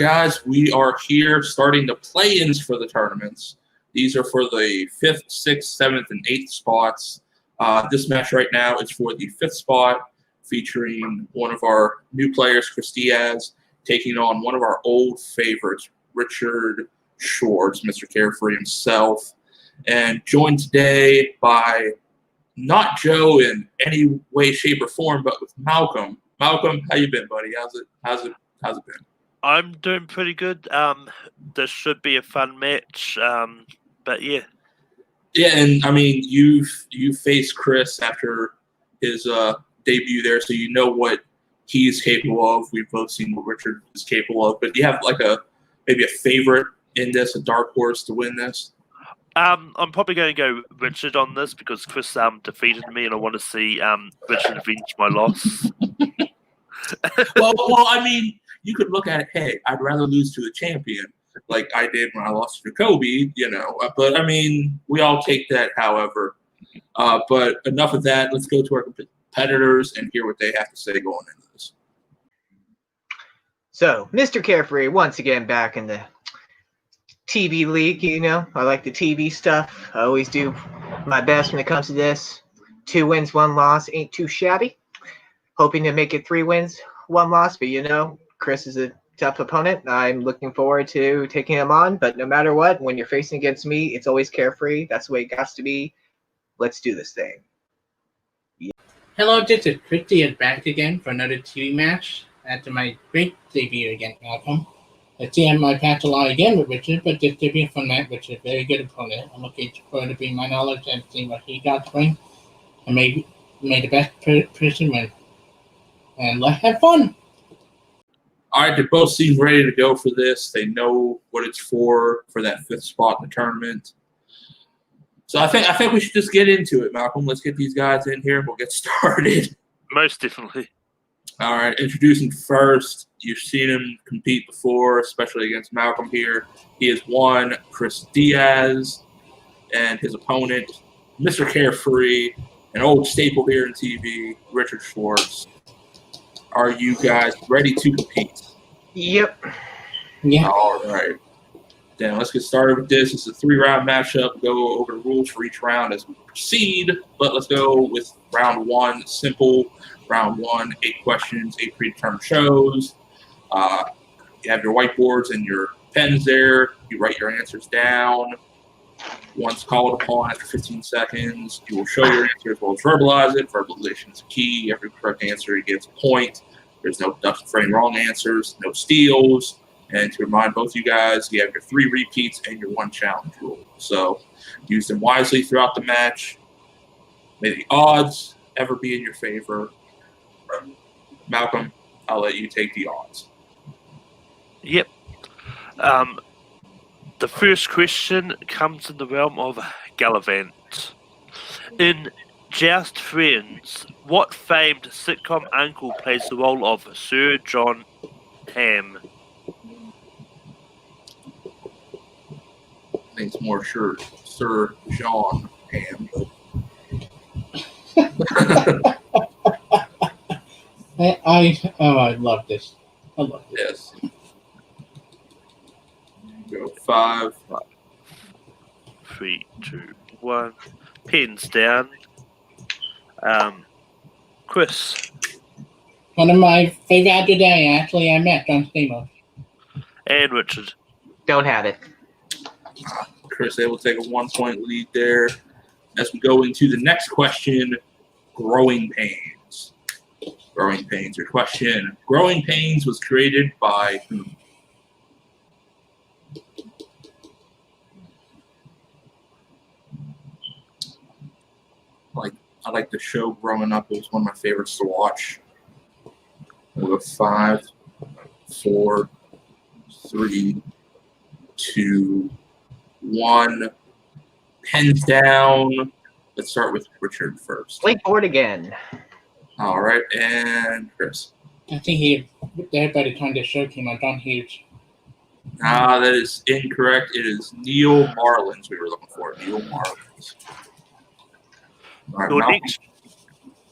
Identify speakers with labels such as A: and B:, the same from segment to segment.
A: guys, we are here starting the play-ins for the tournaments. These are for the 5th, 6th, 7th, and 8th spots. This match right now is for the 5th spot, featuring one of our new players, Chris Diaz, taking on one of our old favorites, Richard Schwartz, Mr. Carefree himself, and joined today by not Joe in any way, shape, or form, but with Malcolm. Malcolm, how you been, buddy? How's it been?
B: I'm doing pretty good. This should be a fun match. But yeah.
A: Yeah, and I mean, you faced Chris after his debut there, so you know what he's capable of. We've both seen what Richard is capable of. But do you have like maybe a favorite in this, a dark horse to win this?
B: I'm probably going to go Richard on this because Chris defeated me, and I want to see Richard avenge my loss.
A: well, I mean, you could look at it. Hey, I'd rather lose to a champion like I did when I lost to Kobe, you know. But I mean, we all take that. However, but enough of that. Let's go to our competitors and hear what they have to say going into this.
C: So, Mr. Carefree once again back in the TV league. You know, I like the TV stuff. I always do my best when it comes to this. 2 wins, 1 loss ain't too shabby. Hoping to make it 3 wins, 1 loss, but you know, Chris is a tough opponent. I'm looking forward to taking him on, but no matter what, when you're facing against me, it's always Carefree. That's the way it has to be. Let's do this thing.
D: Yeah. Hello, this is Chris Diaz back again for another TV match after my great debut against Malcolm. Let's see, I might patch a lot again with Richard, but this should be a fun match. Richard is a very good opponent. I'm looking forward to bring my knowledge and see what he got to bring, and maybe the best person win. And let's have fun.
A: All right, they both seem ready to go for this. They know what it's for that 5th spot in the tournament. So I think we should just get into it, Malcolm. Let's get these guys in here and we'll get started.
B: Most definitely.
A: All right, introducing first. You've seen him compete before, especially against Malcolm here. He has won Chris Diaz, and his opponent, Mr. Carefree, an old staple here in TV, Richard Schwartz. Are you guys ready to compete?
C: Yep.
D: Yeah.
A: All right. Then let's get started with this. It's a 3-round matchup. Go over the rules for each round as we proceed. But let's go with round 1. Simple. Round 1, 8 questions, 8 predetermined shows. You have your whiteboards and your pens there. You write your answers down. Once called upon after 15 seconds, you will show your answer as well as verbalize it. Verbalization is key. Every correct answer gets a point. There's no ducks for any wrong answers, no steals. And to remind both you guys, you have your 3 repeats and your 1 challenge rule. So use them wisely throughout the match. May the odds ever be in your favor. Malcolm, I'll let you take the odds.
B: Yep. The first question comes in the realm of Gallivant. In Just Friends, what famed sitcom uncle plays the role of Sir John Hamm?
A: I think it's more sure Sir John Hamm.
D: I love this. I love this.
A: Yes. Go 5.
B: 3, 2, 1. Pens down. Chris.
D: One of my favorite today, actually, I met John Stamos.
B: And Richard.
C: Don't have it.
A: Chris able to take a 1-point lead there. As we go into the next question, growing pains. Growing pains. Your question, growing pains was created by whom? I like the show growing up. It was one of my favorites to watch. We'll go 5, 4, 3, 2, 1. Pens down. Let's start with Richard first.
C: Wakeboard again.
A: All right, and Chris.
D: I think he there by the time the show came out, John Hughes.
A: That is incorrect. It is Neil Marlins we were looking for. Neil Marlins. All right,
B: Your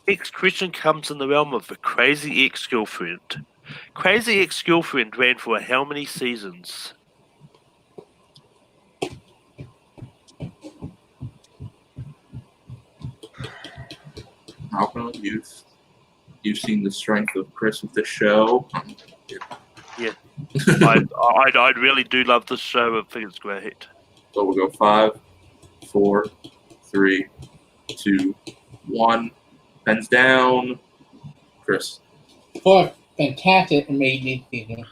B: next question comes in the realm of a crazy ex-girlfriend. Crazy Ex-Girlfriend ran for how many seasons?
A: Malcolm, you've seen the strength of Chris with this show.
B: Yeah. I really do love this show. I think it's great.
A: So we'll go 5, 4, 3, 2, 1. Pens down. Chris.
D: 4 fantastic amazing season.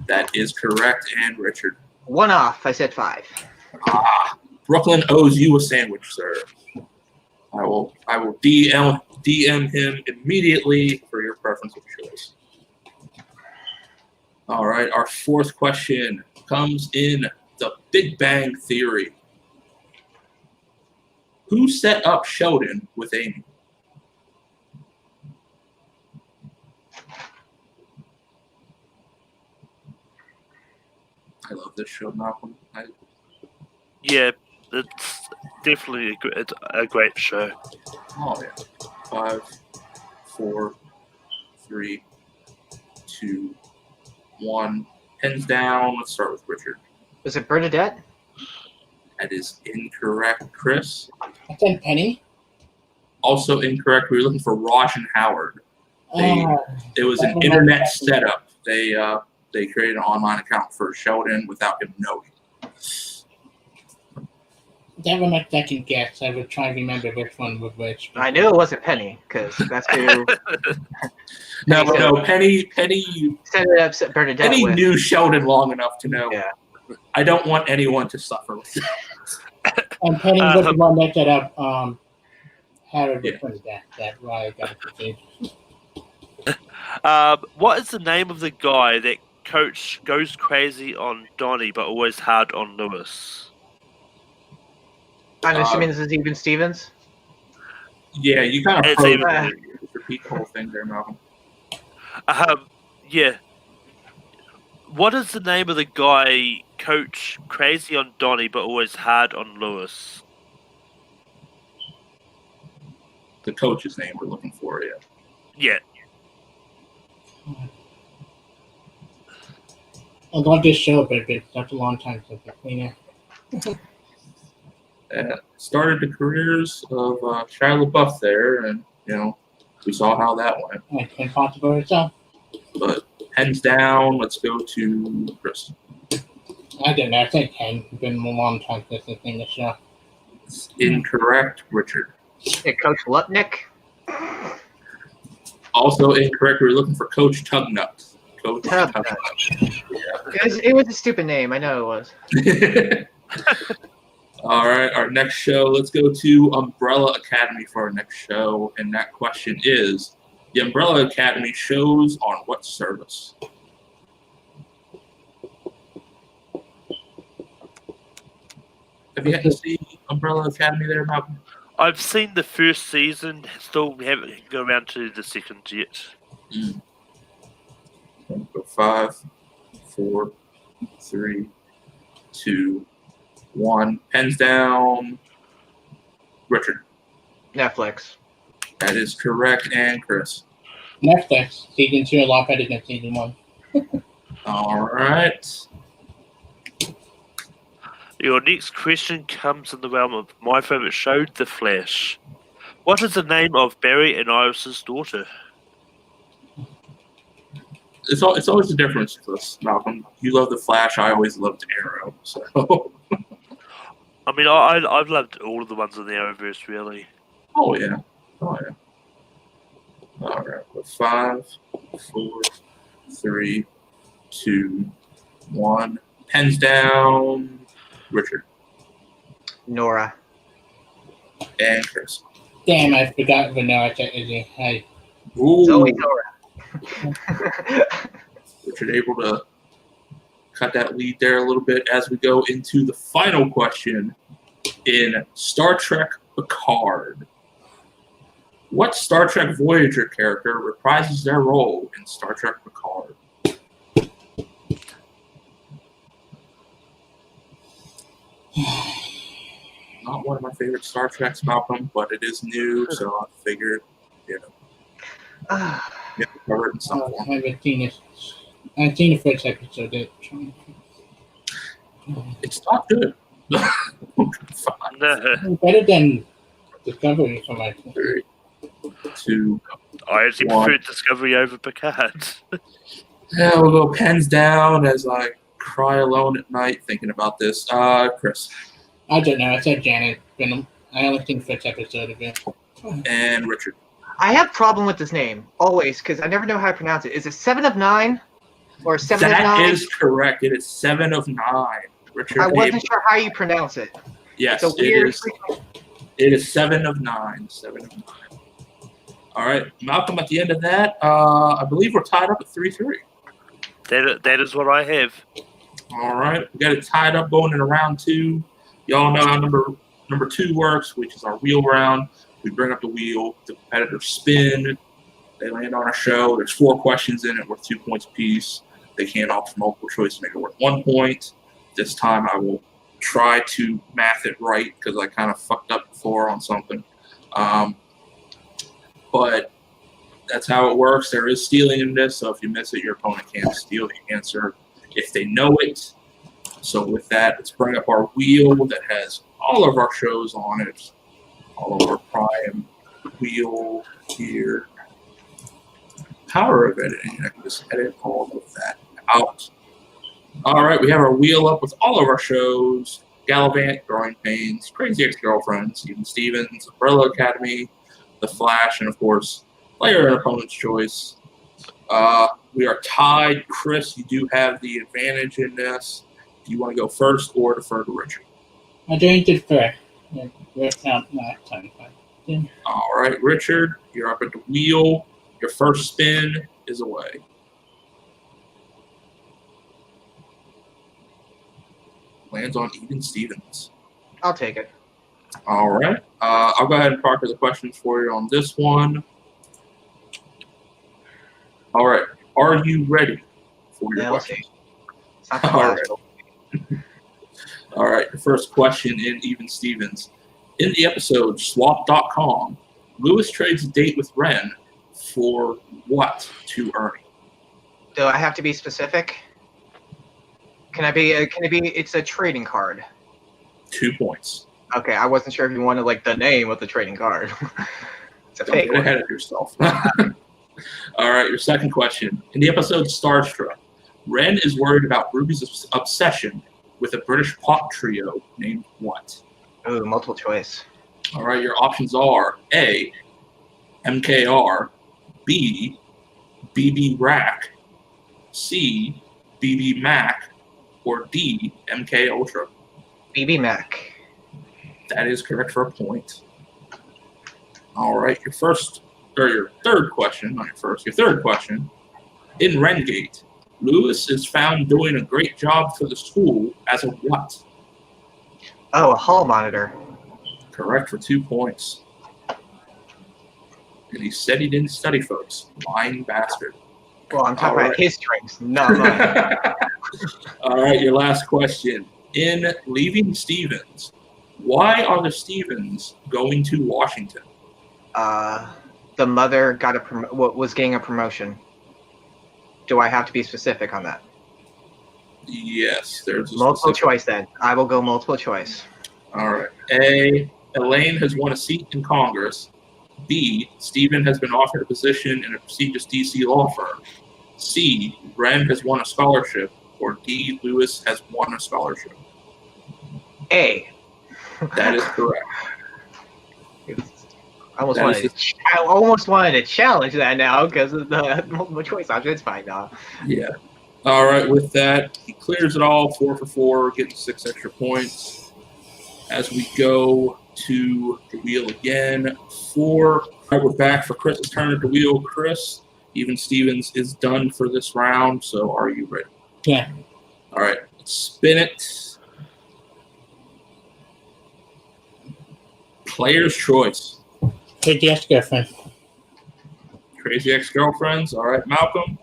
A: That is correct. And Richard.
C: 1 off. I said 5.
A: Brooklyn owes you a sandwich, sir. I will DM him immediately for your preference of choice. All right, our fourth question comes in the Big Bang Theory. Who set up Sheldon with Amy? I love this show, Malcolm.
B: Yeah, it's definitely a great show.
A: Oh, yeah. 5, 4, 3, 2, 1. Pens down. Let's start with Richard.
C: Was it Bernadette?
A: That is incorrect, Chris.
D: I said Penny.
A: Also incorrect. We were looking for Raj and Howard. It was an internet setup. They created an online account for Sheldon without him knowing.
D: That one I can guess. I would try to remember which one was which.
C: I knew it wasn't Penny because that's who.
A: No. Penny
C: Set it up. Bernadette.
A: Penny
C: with.
A: knew Sheldon long enough to know.
C: Yeah.
A: I don't want anyone to suffer with it.
D: And Penny was the one that set up Howard.
A: Yeah.
D: Which one is that? That's why I got confused.
B: What is the name of the guy that Coach goes crazy on Donnie but always hard on Lewis?
C: I'm assuming this is Even Stevens.
A: Yeah, you kind of
B: It's
A: repeat the whole thing there, Malcolm.
B: Yeah. What is the name of the guy Coach crazy on Donnie but always hard on Lewis?
A: The coach's name we're looking for, yeah.
B: Yeah.
D: I love this show, but that's a long time since I've seen it.
A: Started the careers of Shia LaBeouf there, and we saw how that went.
D: I can't talk about itself.
A: But hands down, let's go to Chris.
D: I don't know. I think it's been a long time since I've seen the show.
A: It's incorrect, Richard.
C: Yeah, Coach Lutnick.
A: Also incorrect. We were looking for Coach Tugnut. Coach Tugnut.
C: It was a stupid name. I know it was.
A: All right, our next show. Let's go to Umbrella Academy for our next show, and that question is: the Umbrella Academy shows on what service? Have you had to see Umbrella Academy there, Malcolm?
B: I've seen the first season, still haven't go around to the second yet.
A: Go 5, 4, 3, 2, 1. Pens down. Richard.
C: Netflix.
A: That is correct. And Chris.
D: Netflix. Season 2 a lot better than Season 1.
A: All right.
B: Your next question comes in the realm of my favorite show, The Flash. What is the name of Barry and Iris's daughter?
A: It's always the difference with us, Malcolm. You love The Flash. I always loved Arrow. So.
B: I mean, I've loved all of the ones in the Arrowverse, really.
A: Oh yeah. All right. 5, 4, 3, 2, 1. Pens down. Richard.
C: Nora.
A: And Chris.
D: Damn, I forgot Vanilla Izzy. Hey.
A: Ooh.
C: Zoe Nora.
A: Richard able to cut that lead there a little bit as we go into the final question in Star Trek Picard. What Star Trek Voyager character reprises their role in Star Trek Picard? Not one of my favorite Star Treks, Malcolm, but it is new, so I figured, Yeah, covered in some
D: I
A: form.
D: haven't seen it. I've seen the first episode.
A: It's not good.
B: No,
D: Better than Discovery for my
A: 3, 2.
B: I actually
A: One.
B: prefer Discovery over Picard.
A: Yeah, we'll go pens down as I cry alone at night thinking about this. Chris
D: I don't know. I said Janet Venom. I only seen the first episode of it.
A: and Richard.
C: I have problem with this name always because I never know how to pronounce it. Is it 7 of 9 or 7 of 9?
A: That is correct. It is 7 of 9. Richard.
C: I wasn't sure how you pronounce it.
A: Yes,
C: It's a weird.
A: It is 7 of 9. 7 of 9. All right, Malcolm. At the end of that, I believe we're tied up at 3-3.
B: That is what I have.
A: All right, we got it tied up going into round 2. Y'all know how number 2 works, which is our wheel round. We bring up the wheel, the competitors spin, they land on a show. There's 4 questions in it worth 2 points apiece. They can't opt for multiple choice to make it worth 1 point. This time I will try to math it right because I kind of fucked up before on something. But that's how it works. There is stealing in this, so if you miss it, your opponent can't steal the answer if they know it. So with that, let's bring up our wheel that has all of our shows on it. All of our prime wheel here. Power of editing. I can just edit all of that out. All right, we have our wheel up with all of our shows. Gallivant, Growing Pains, Crazy Ex-Girlfriend, Steven Stevens, Umbrella Academy, The Flash, and of course, player and opponent's choice. We are tied. Chris, you do have the advantage in this. Do you want to go first or defer to Richard?
D: I'm doing it first. Worked out last time.
A: All right, Richard, you're up at the wheel. Your first spin is away. Lands on Even Stevens.
C: I'll take it.
A: All right. I'll go ahead and proctor the questions for you on this one. All right. Are you ready for your
C: Yeah,
A: questions?
C: It's not the
A: All
C: last
A: right.
C: one.
A: All right. The first question in Even Stevens. In the episode Swap.com, Lewis trades a date with Ren for what to Ernie?
C: Do I have to be specific? Can I be? It's a trading card.
A: 2 points.
C: Okay, I wasn't sure if you wanted like the name of the trading card. It's a
A: Don't
C: fake
A: get
C: one.
A: ahead of yourself. All right, your second question. In the episode Starstruck, Ren is worried about Ruby's obsession with a British pop trio named what?
C: Ooh, multiple choice.
A: All right, your options are A, MKR, B, BB Rack, C, BB Mac, or D, MK Ultra.
C: BB Mac.
A: That is correct for a point. All right, your third question, not your first, your third question. In Rengate, Lewis is found doing a great job for the school as a what?
C: Oh, a hall monitor.
A: Correct for 2 points. And he said he didn't study, folks. Lying bastard.
C: Well, I'm talking
A: All
C: about
A: right.
C: his strengths, not mine.
A: All right, your last question. In Leaving Stevens, why are the Stevens going to Washington?
C: The mother got was getting a promotion. Do I have to be specific on that?
A: Yes, there's a
C: Multiple
A: specific-
C: choice then. I will go multiple choice.
A: All right. A, Elaine has won a seat in Congress. B, Stephen has been offered a position in a prestigious D.C. law firm. C, Ren has won a scholarship. Or D, Lewis has won a scholarship.
C: A.
A: That is correct.
C: I almost
A: That is
C: wanted to challenge that now because of the multiple choice option. It's fine now.
A: Yeah. All right, with that, he clears it all, 4 for 4, getting 6 extra points. As we go to the wheel again, 4. All right, we're back for Chris's turn at the wheel. Chris, Even Stevens is done for this round, so are you ready?
D: Yeah.
A: All right, let's spin it. Player's choice.
D: Crazy Ex-Girlfriend.
A: Crazy Ex-Girlfriends. All right, Malcolm,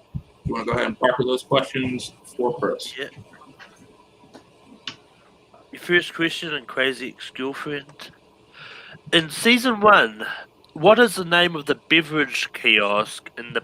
A: you want to go ahead and park those questions for Chris?
B: Yeah. Your first question in Crazy Ex-Girlfriend. In Season 1, what is the name of the beverage kiosk in the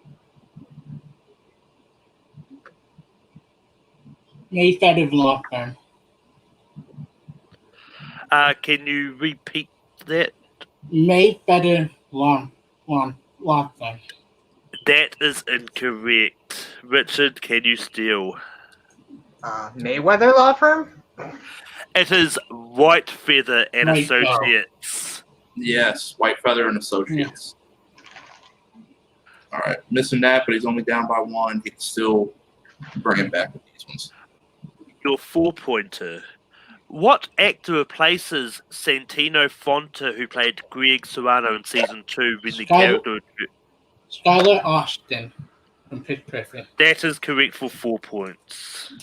D: Mayfeather Law Firm.
B: Can you repeat that?
D: Mayfeather Law Firm.
B: That is incorrect. Richard, can you steal?
C: Mayweather Law Firm?
B: It is White Feather and
D: Right,
B: Associates.
A: Yes, White Feather and Associates. All right, missing that, but he's only down by 1. He can still bring it back with these ones.
B: Your 4-pointer. What actor replaces Santino Fonta, who played Greg Serrano in season 2 when the character?
D: Skylar Austin from Pitch Perfect.
B: That is correct for 4 points.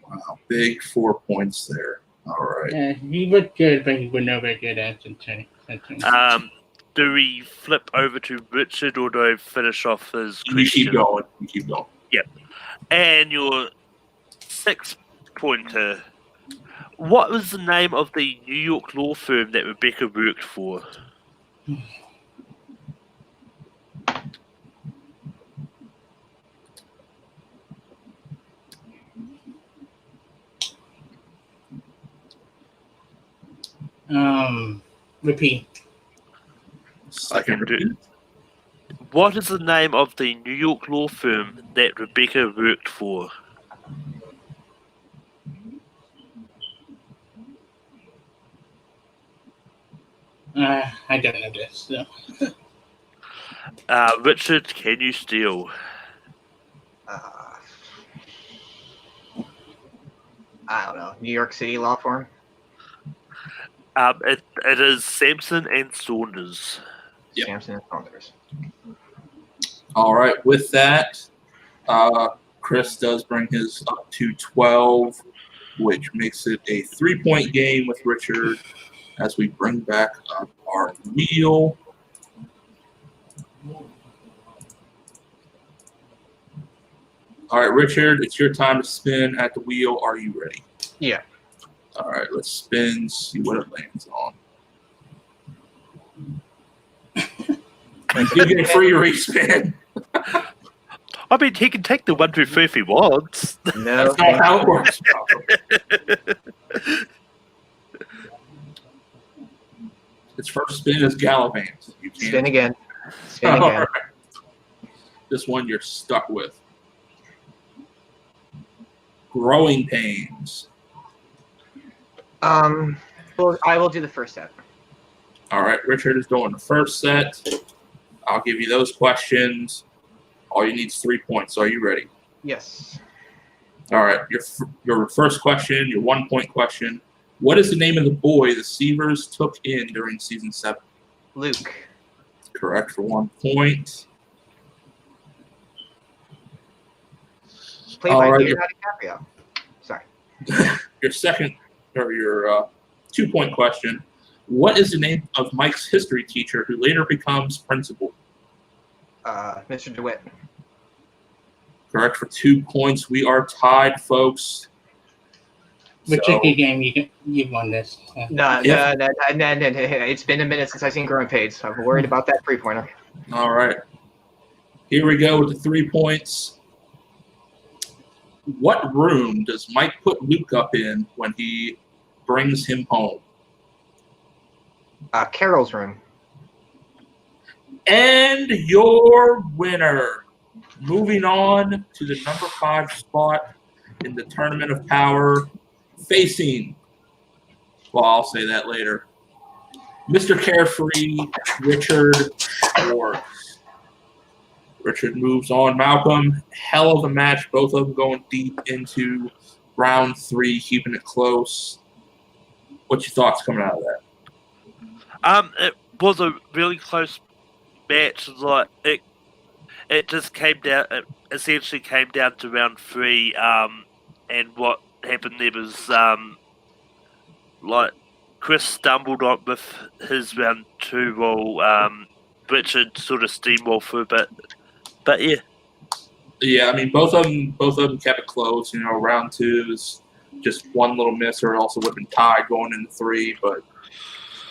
A: Wow, big 4 points there. All right.
D: Yeah, he looked good, but he was not very good at it.
B: Do we flip over to Richard, or do I finish off his question?
A: You keep going. You keep going.
B: Yep. And your 6-pointer. What was the name of the New York law firm that Rebecca worked for?
D: Repeat.
A: Second repeat.
B: What is the name of the New York law firm that Rebecca worked for?
D: I don't know this. So.
B: Richard, can you steal?
C: I don't know. New York City Law Firm?
B: It is Sampson and Saunders.
A: Yep.
C: Sampson and Saunders.
A: All right, with that, Chris does bring his up to 12, which makes it a 3-point game with Richard as we bring back up our wheel. All right, Richard, it's your time to spin at the wheel. Are you ready?
C: Yeah.
A: All right, let's spin, see what it lands on. You get a free respin.
B: I mean, he can take the 1 through 3 if he wants.
C: No.
A: That's not how it works. Its first spin is Gallivant. You can't.
C: Spin again. Spin
A: All
C: again.
A: right. This one you're stuck with. Growing pains.
C: Well, I will do the first set.
A: All right, Richard is doing the first set. I'll give you those questions. All you need is 3 points. Are you ready?
C: Yes.
A: All right, your first question, your 1-point question. What is the name of the boy the Seavers took in during season 7?
C: Luke.
A: Correct for 1 point.
C: Played
A: All
C: by
A: right,
C: Leonardo DiCaprio. Sorry.
A: Your second, or your 2-point question. What is the name of Mike's history teacher who later becomes principal?
C: Mr. DeWitt.
A: Correct for 2 points. We are tied, folks.
D: Which
A: So-
D: tricky game you won this.
C: No,
A: Yeah.
C: no. It's been a minute since I've seen Growing Pains. I'm worried about that 3-pointer.
A: All right. Here we go with the 3 points. What room does Mike put Luke up in when he brings him home?
C: Carol's room.
A: And your winner, moving on to the number 5 spot in the Tournament of Power, facing, well, I'll say that later, Mr. Carefree, Richard Schwartz. Richard moves on. Malcolm, hell of a match. Both of them going deep into round 3, keeping it close. What's your thoughts coming out of that?
B: It was a really close match. Like it just came down. It essentially came down to round 3. And what happened there was like Chris stumbled on with his round 2 roll. Richard sort of steamrolled through a bit, but yeah.
A: Yeah, I mean, both of them kept it close. You know, round 2 is just one little miss, or it also would have been tied going into 3. But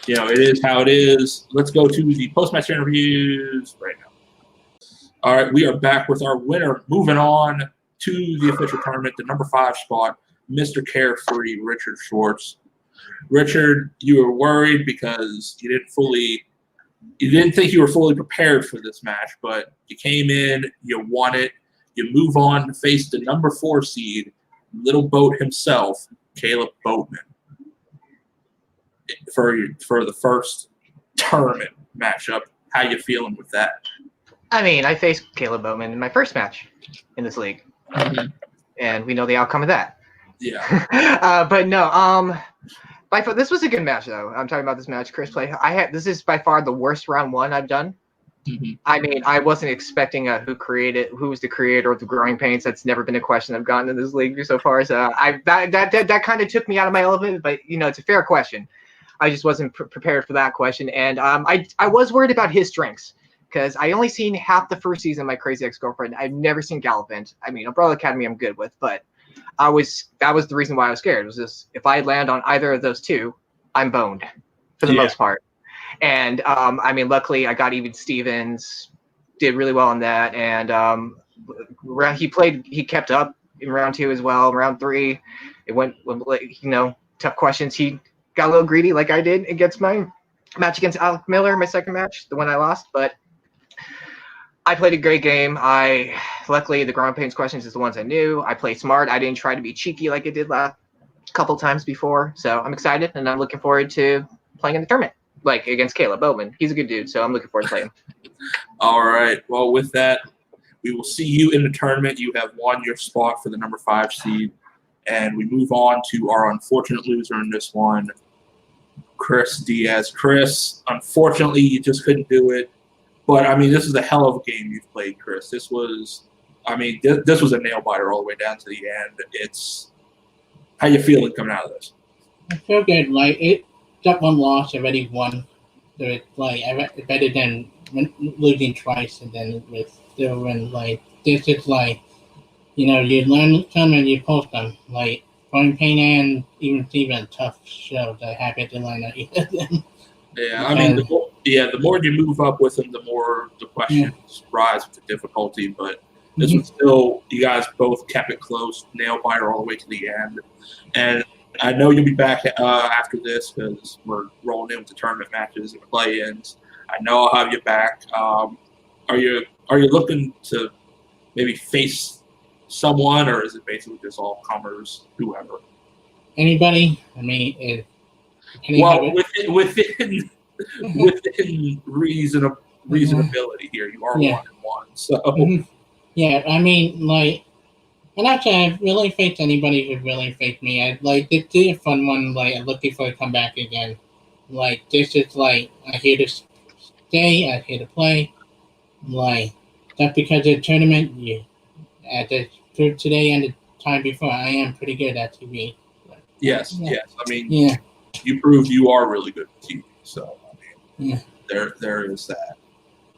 A: you know, it is how it is. Let's go to the post-match interviews right now. All right, we are back with our winner. Moving on to the official tournament, the number 5 spot, Mr. Carefree, Richard Schwartz. Richard, you were worried because you didn't think you were fully prepared for this match, but you came in, you won it, you move on to face the number 4 seed, Little Boat himself, Kaleb Boatman, for the first tournament matchup. How you feeling with that?
C: I mean, I faced Kaleb Boatman in my first match in this league, and we know the outcome of that.
A: Yeah.
C: But no, this was a good match though. I'm talking about this match Chris played. This is by far the worst round 1 I've done. I mean, I wasn't expecting who was the creator of the growing pains. That's never been a question I've gotten in this league so far. So that kind of took me out of my element. But it's a fair question. I just wasn't prepared for that question, and I was worried about his strengths because I only seen half the first season of My Crazy Ex-Girlfriend. I've never seen Gallivant. I mean, Umbrella Academy I'm good with, but that was the reason why I was scared. Was just if I land on either of those two, I'm boned for the most part. And I mean, luckily I got even Stevens, did really well on that, and he kept up in round 2 as well. Round 3, it went tough questions. He got a little greedy like I did against my match against Alec Miller, my second match, the one I lost, but I played a great game. Luckily the ground pains questions is the ones I knew. I played smart. I didn't try to be cheeky like I did last couple times before. So I'm excited, and I'm looking forward to playing in the tournament, like against Kaleb Boatman. He's a good dude, so I'm looking forward to playing him.
A: All right. Well, with that, we will see you in the tournament. You have won your spot for the number 5 seed, and we move on to our unfortunate loser in this one, Chris Diaz. Chris, unfortunately, you just couldn't do it. But, I mean, this is a hell of a game you've played, Chris. This was a nail-biter all the way down to the end. How you feeling coming out of this?
D: I feel good. That one loss already won. So it's better than losing twice and then with still win. This is you learn some and you post them. Growing pain and even Steven, tough shows. I happy to learn that.
A: Yeah, I mean, the more you move up with them, the more the questions rise with the difficulty. But this was still, you guys both kept it close, nail biter all the way to the end. And I know you'll be back after this because we're rolling in with the tournament matches and the play-ins. I know I'll have you back. Are you looking to maybe face someone, or is it basically just all comers, whoever?
D: Anybody? I mean,
A: within reasonability here, you are 1-1. So
D: yeah, I mean, and actually, I really faced anybody who really faced me. I did a fun one. I'm looking for to come back again. This is I'm here to stay. I'm here to play. Just because of the tournament, today and the time before, I am pretty good at TV.
A: Yes. I mean, you proved you are really good at TV. So I mean, there is that.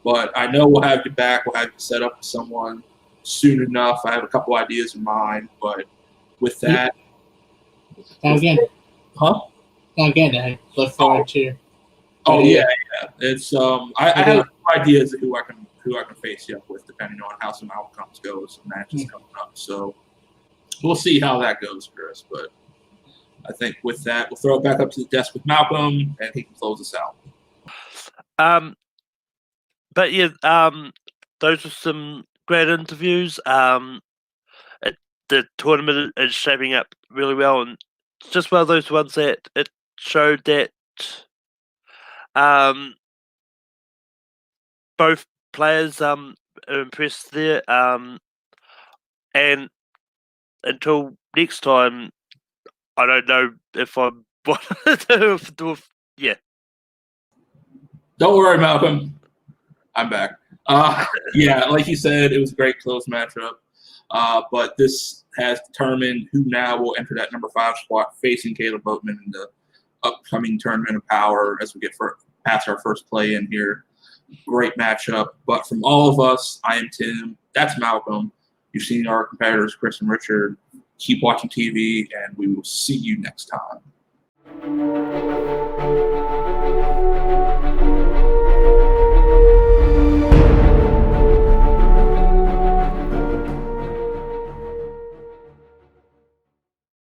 A: But I know we'll have you back. We'll have you set up with someone soon enough. I have a couple ideas in mind, but with that,
D: sounds good.
A: Huh?
D: Sounds good. I look forward to.
A: Oh yeah. It's I have a few ideas of who I can face you up with, depending on how some outcomes go, some matches coming up. So we'll see how that goes, Chris. But I think with that, we'll throw it back up to the desk with Malcolm, and he can close us out.
B: But yeah, those were some great interviews. The tournament is shaping up really well, and it's just one of those ones that it showed that both players are impressed there. And until next time, I don't know if I'm yeah.
A: Don't worry, Malcolm. I'm back. Yeah, like you said, it was a great close matchup. But this has determined who now will enter that number 5 spot facing Kaleb Boatman in the upcoming Tournament of Power as we get past our first play in here. Great matchup. But from all of us, I am Tim. That's Malcolm. You've seen our competitors, Chris and Richard. Keep watching TV, and we will see you next time.